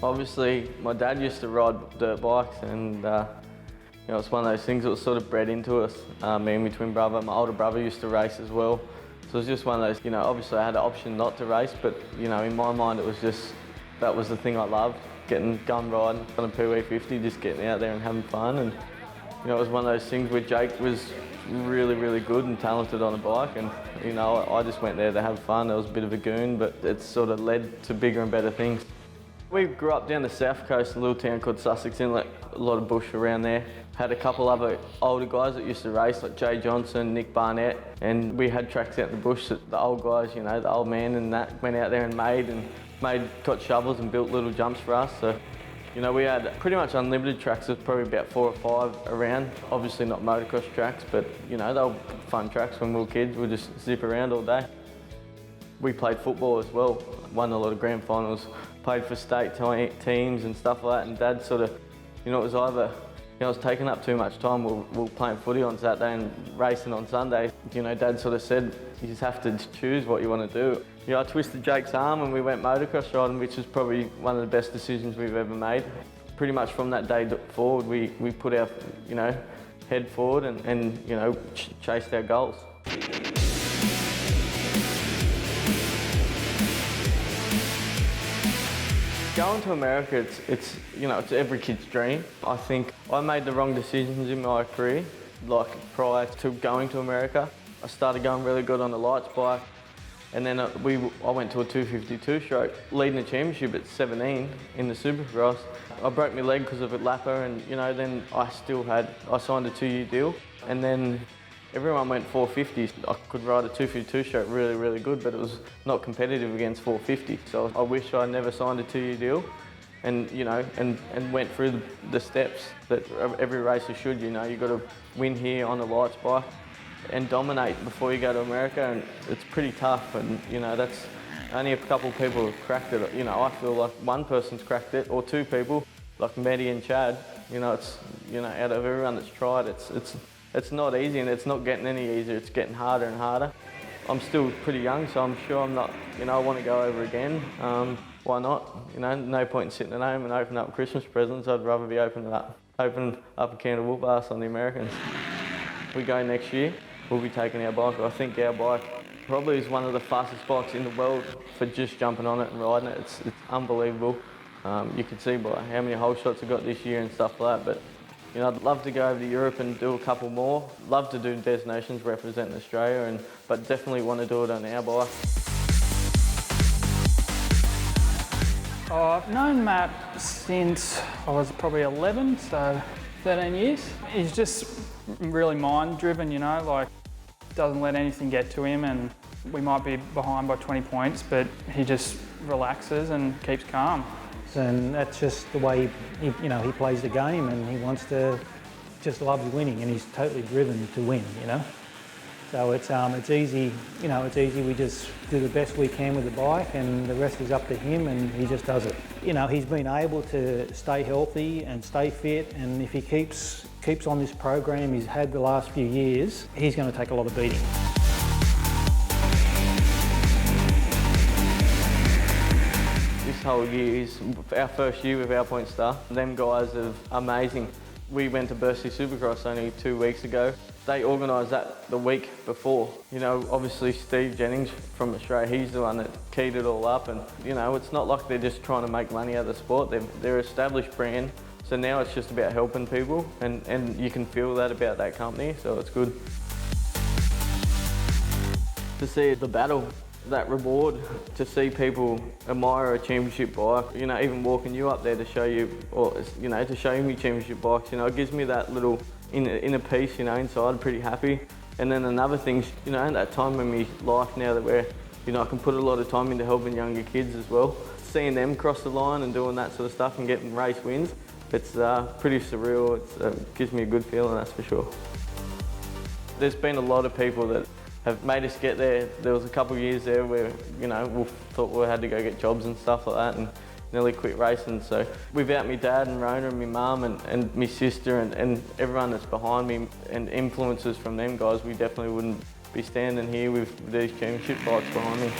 Obviously, my dad used to ride dirt bikes, and it's one of those things that was sort of bred into us. Me and my twin brother, my older brother used to race as well. So it was just one of those, obviously I had the option not to race, but in my mind it was just, that was the thing I loved, getting gun riding on a PW50, just getting out there and having fun. And it was one of those things where Jake was really, really good and talented on a bike, and I just went there to have fun. I was a bit of a goon, but it sort of led to bigger and better things. We grew up down the south coast, a little town called Sussex Inlet, a lot of bush around there. Had a couple other older guys that used to race, like Jay Johnson, Nick Barnett, and we had tracks out in the bush that the old guys, the old man and that, went out there and got shovels and built little jumps for us. So, we had pretty much unlimited tracks. There's probably about 4 or 5 around. Obviously not motocross tracks, but they were fun tracks when we were kids. We'd just zip around all day. We played football as well, won a lot of grand finals, played for state teams and stuff like that, and Dad sort of, it was either, I was taking up too much time, we were playing footy on Saturday and racing on Sunday. Dad sort of said, you just have to choose what you want to do. I twisted Jake's arm and we went motocross riding, which was probably one of the best decisions we've ever made. Pretty much from that day forward, we put our, head forward and chased our goals. Going to America, it's every kid's dream. I think I made the wrong decisions in my career, like prior to going to America. I started going really good on the lights bike, and then I went to a 252 stroke, leading the championship at 17 in the Supercross. I broke my leg because of a lapper, and then I signed a 2-year deal, and then everyone went 450s. I could ride a 252 stroke really, really good, but it was not competitive against 450. So I wish I never signed a 2-year deal and, and went through the steps that every racer should, you've got to win here on the lights bike and dominate before you go to America, and it's pretty tough, and, that's only a couple of people have cracked it. I feel like one person's cracked it, or 2 people, like Maddie and Chad. It's, out of everyone that's tried, it's not easy, and it's not getting any easier. It's getting harder and harder. I'm still pretty young, so I'm sure I'm not, I want to go over again. Why not? No point in sitting at home and opening up Christmas presents. I'd rather be opening up a can of whoop ass on the Americans. We go next year, we'll be taking our bike. I think our bike probably is one of the fastest bikes in the world for just jumping on it and riding it. It's unbelievable. You can see by how many hole shots I got this year and stuff like that, but I'd love to go over to Europe and do a couple more. Love to do destinations representing Australia, but definitely want to do it on our bike. I've known Matt since I was probably 11, so 13 years. He's just really mind-driven, doesn't let anything get to him, and we might be behind by 20 points, but he just relaxes and keeps calm. And that's just the way he plays the game, and he just loves winning, and he's totally driven to win, So it's easy, it's easy. We just do the best we can with the bike, and the rest is up to him, and he just does it. He's been able to stay healthy and stay fit, and if he keeps on this program he's had the last few years, he's going to take a lot of beating. This whole year is our first year with our point star. Them guys are amazing. We went to Berkeley Supercross only 2 weeks ago. They organised that the week before. Obviously Steve Jennings from Australia, he's the one that keyed it all up, and it's not like they're just trying to make money out of the sport. They're an established brand, so now it's just about helping people, and you can feel that about that company, so it's good. To see the battle, that reward, to see people admire a championship bike, even walking you up there to show you, or to show me championship bikes, it gives me that little inner peace, inside, pretty happy. And then another thing, that time in my life now that where, I can put a lot of time into helping younger kids as well. Seeing them cross the line and doing that sort of stuff and getting race wins, it's pretty surreal. It gives me a good feeling, that's for sure. There's been a lot of people that have made us get there. There was a couple of years there where, we thought we had to go get jobs and stuff like that, and nearly quit racing. So without my dad and Rona and my mum and my sister and everyone that's behind me and influences from them guys, we definitely wouldn't be standing here with these championship bikes behind me.